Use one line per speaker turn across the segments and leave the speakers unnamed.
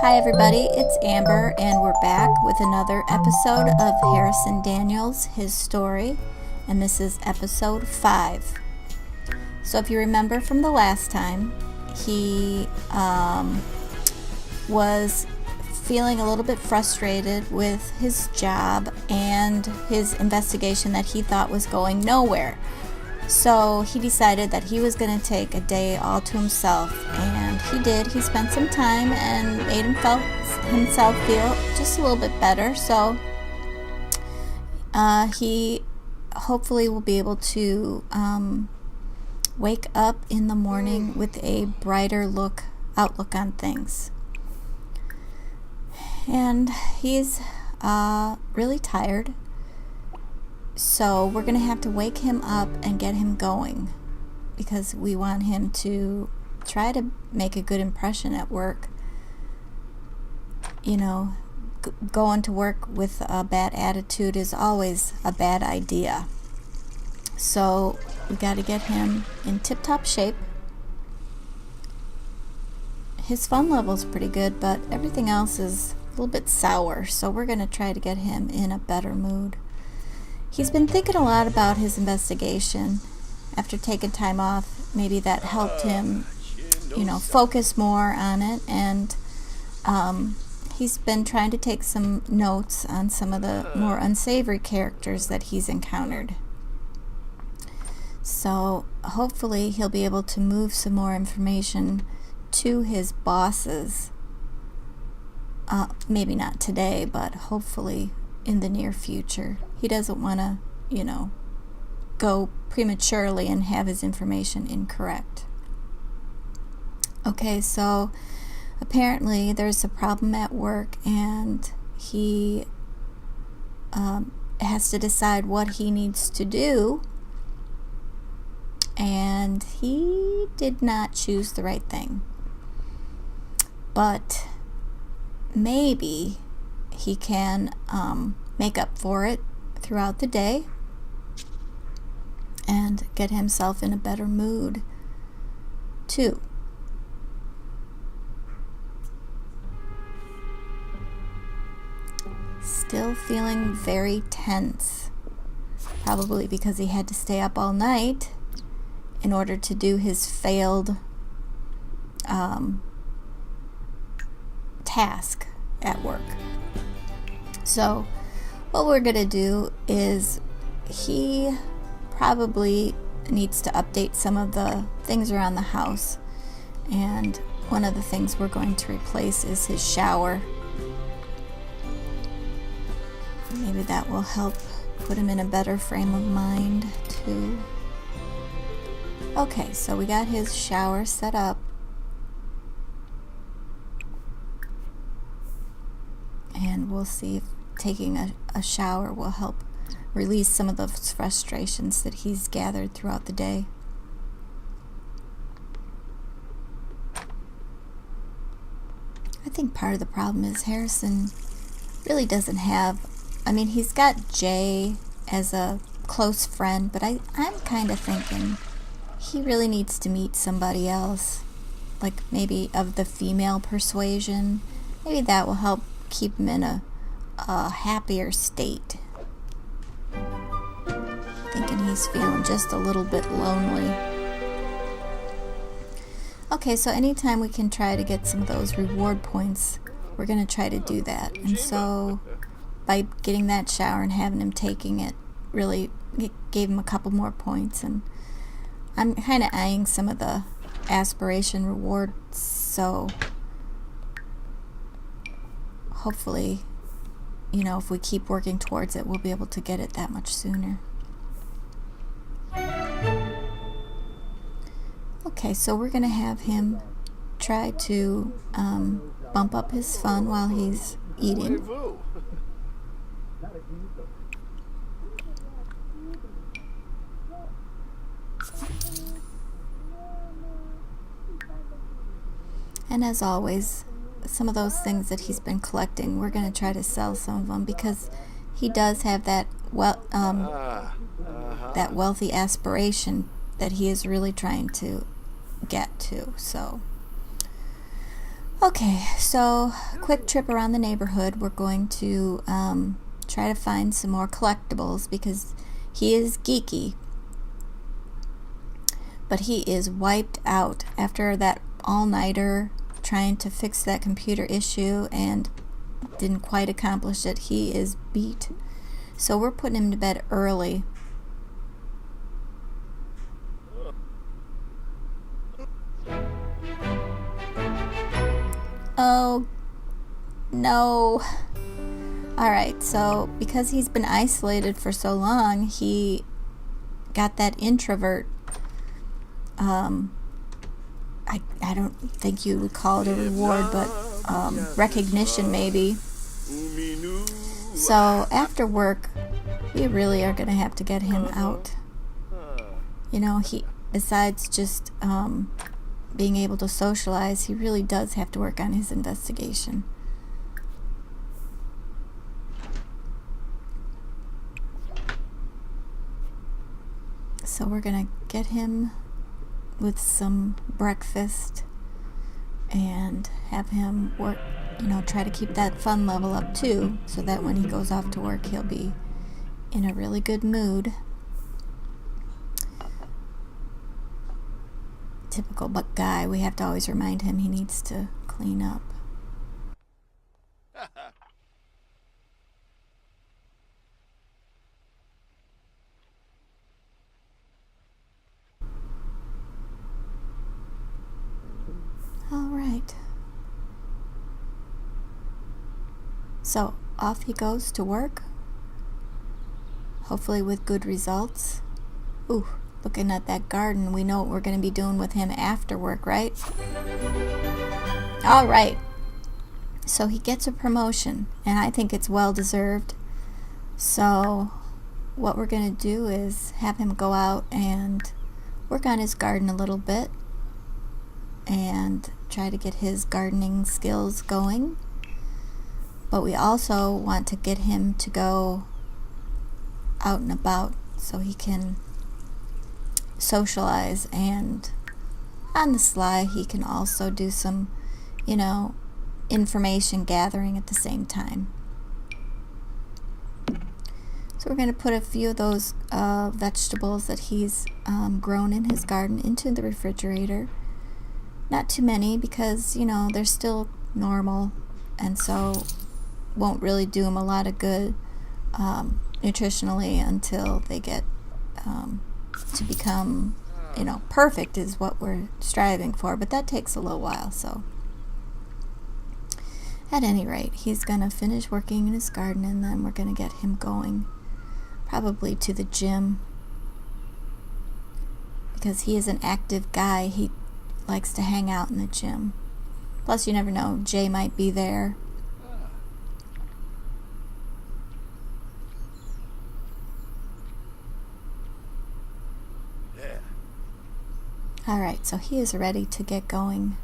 Hi everybody, it's Amber and we're back with another episode of Harrison Daniels, His Story, and this is episode 5. So if you remember from the last time, he was feeling a little bit frustrated with his job and his investigation that he thought was going nowhere. So he decided that he was going to take a day all to himself, and he did. He spent some time and made himself feel just a little bit better. So he hopefully will be able to wake up in the morning with a brighter outlook on things. And he's really tired. So we're going to have to wake him up and get him going because we want him to try to make a good impression at work. You know, going to work with a bad attitude is always a bad idea. So we got to get him in tip-top shape. His fun level's pretty good, but everything else is a little bit sour. So we're going to try to get him in a better mood. He's been thinking a lot about his investigation. After taking time off, maybe that helped him, focus more on it. And he's been trying to take some notes on some of the more unsavory characters that he's encountered. So hopefully he'll be able to move some more information to his bosses. Maybe not today, but hopefully in the near future. He doesn't want to, go prematurely and have his information incorrect. Okay, so apparently there's a problem at work and he has to decide what he needs to do, and he did not choose the right thing. But maybe he can make up for it throughout the day and get himself in a better mood too. Still feeling very tense, probably because he had to stay up all night in order to do his failed task at work. So what we're going to do is he probably needs to update some of the things around the house. And one of the things we're going to replace is his shower. Maybe that will help put him in a better frame of mind too. Okay, so we got his shower set up. And we'll see if taking a shower will help release some of those frustrations that he's gathered throughout the day. I think part of the problem is Harrison really doesn't have, he's got Jay as a close friend, but I'm kind of thinking he really needs to meet somebody else, like maybe of the female persuasion. Maybe that will help keep him in a happier state. Thinking he's feeling just a little bit lonely. Okay, so anytime we can try to get some of those reward points, we're going to try to do that. And so by getting that shower and having him taking it, really gave him a couple more points. And I'm kind of eyeing some of the aspiration rewards, so hopefully, if we keep working towards it, we'll be able to get it that much sooner. Okay, so we're going to have him try to bump up his fun while he's eating. And as always, some of those things that he's been collecting, we're going to try to sell some of them because he does have that that wealthy aspiration that he is really trying to get to. So Okay, so quick trip around the neighborhood. We're going to try to find some more collectibles because he is geeky, but he is wiped out after that all-nighter trying to fix that computer issue and didn't quite accomplish it. He is beat. So we're putting him to bed early. Oh, no. Alright, so because he's been isolated for so long, he got that introvert, I don't think you would call it a reward, but recognition maybe. So after work, we really are going to have to get him out. You know, he, besides just being able to socialize, he really does have to work on his investigation. So we're going to get him with some breakfast and have him work, you know, try to keep that fun level up too, so that when he goes off to work, he'll be in a really good mood. Typical guy, we have to always remind him he needs to clean up. All right. So off he goes to work, hopefully with good results. Ooh, looking at that garden, we know what we're going to be doing with him after work, right? All right. So he gets a promotion, and I think it's well deserved. So what we're going to do is have him go out and work on his garden a little bit and try to get his gardening skills going. But we also want to get him to go out and about so he can socialize, and on the sly he can also do some, you know, information gathering at the same time. So we're going to put a few of those vegetables that he's grown in his garden into the refrigerator. Not too many because, you know, they're still normal, and so won't really do him a lot of good nutritionally until they get to become, you know, perfect is what we're striving for, but that takes a little while. So at any rate, he's gonna finish working in his garden, and then we're gonna get him going probably to the gym because he is an active guy. He likes to hang out in the gym. Plus, you never know, Jay might be there. Alright, so he is ready to get going.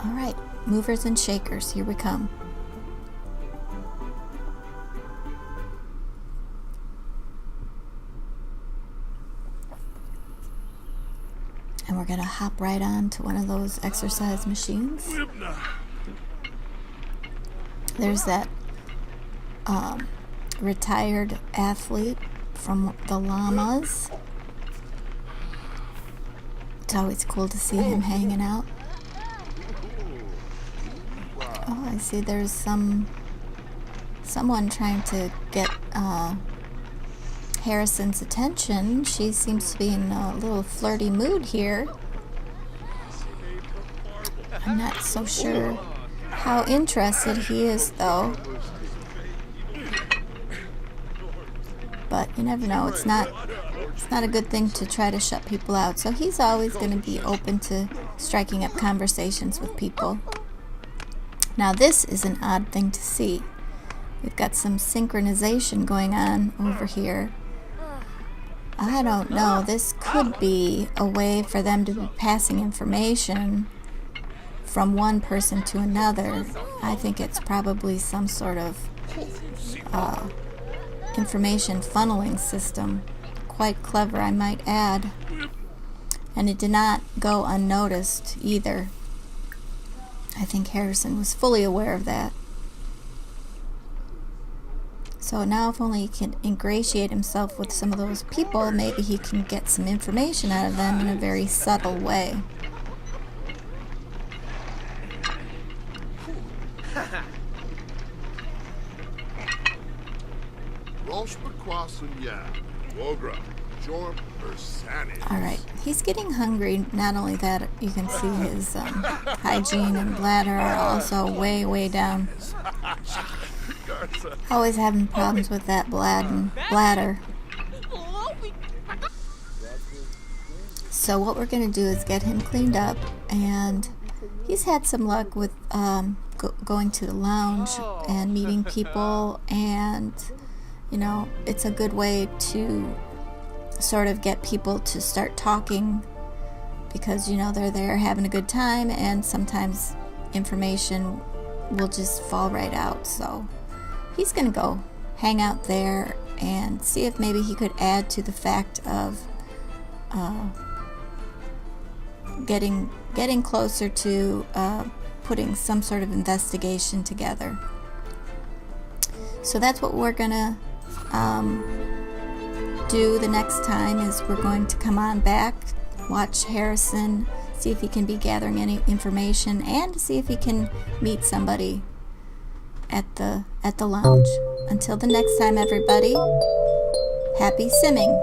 Alright, movers and shakers, here we come. And we're going to hop right on to one of those exercise machines. There's that retired athlete from the Llamas. It's always cool to see him hanging out. Oh, I see there's someone trying to get Harrison's attention. She seems to be in a little flirty mood here. I'm not so sure how interested he is, though. But you never know. It's not a good thing to try to shut people out. So he's always going to be open to striking up conversations with people. Now this is an odd thing to see. We've got some synchronization going on over here. I don't know. This could be a way for them to be passing information from one person to another. I think it's probably some sort of information funneling system. Quite clever, I might add. And it did not go unnoticed either. I think Harrison was fully aware of that. So now if only he can ingratiate himself with some of those people, maybe he can get some information out of them in a very subtle way. Alright, he's getting hungry. Not only that, you can see his hygiene and bladder are also way down. Always having problems with that bladder. So what we're going to do is get him cleaned up, and he's had some luck with going to the lounge and meeting people, and you know, it's a good way to sort of get people to start talking, because you know they're there having a good time, and sometimes information will just fall right out. So he's gonna go hang out there and see if maybe he could add to the fact of getting closer to putting some sort of investigation together. So that's what we're gonna do the next time. Is we're going to come on back, watch Harrison, see if he can be gathering any information, and see if he can meet somebody at the lounge. Until the next time, everybody, happy simming.